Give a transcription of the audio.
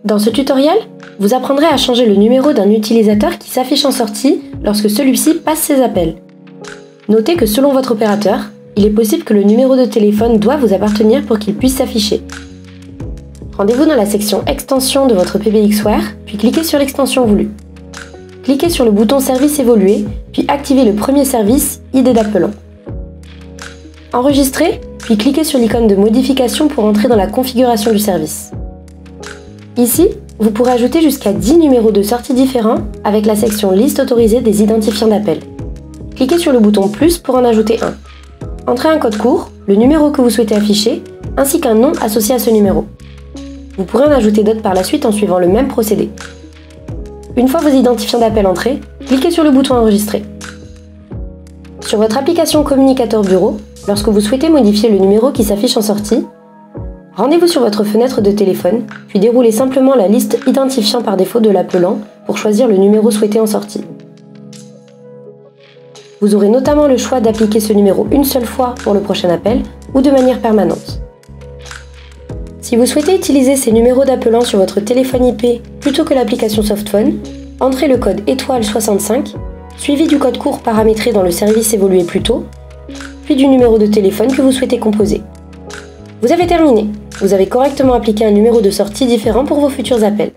Dans ce tutoriel, vous apprendrez à changer le numéro d'un utilisateur qui s'affiche en sortie lorsque celui-ci passe ses appels. Notez que selon votre opérateur, il est possible que le numéro de téléphone doive vous appartenir pour qu'il puisse s'afficher. Rendez-vous dans la section Extensions de votre PBXware, puis cliquez sur l'extension voulue. Cliquez sur le bouton Service évolué, puis activez le premier service ID d'appelant. Enregistrez, puis cliquez sur l'icône de modification pour entrer dans la configuration du service. Ici, vous pourrez ajouter jusqu'à 10 numéros de sortie différents avec la section Liste autorisée des identifiants d'appel. Cliquez sur le bouton Plus pour en ajouter un. Entrez un code court, le numéro que vous souhaitez afficher, ainsi qu'un nom associé à ce numéro. Vous pourrez en ajouter d'autres par la suite en suivant le même procédé. Une fois vos identifiants d'appel entrés, cliquez sur le bouton Enregistrer. Sur votre application Communicateur Bureau, lorsque vous souhaitez modifier le numéro qui s'affiche en sortie, rendez-vous sur votre fenêtre de téléphone, puis déroulez simplement la liste identifiant par défaut de l'appelant pour choisir le numéro souhaité en sortie. Vous aurez notamment le choix d'appliquer ce numéro une seule fois pour le prochain appel ou de manière permanente. Si vous souhaitez utiliser ces numéros d'appelant sur votre téléphone IP plutôt que l'application Softphone, entrez le code étoile 65, suivi du code court paramétré dans le service évolué plus tôt, puis du numéro de téléphone que vous souhaitez composer. Vous avez terminé. Vous avez correctement appliqué un numéro de sortie différent pour vos futurs appels.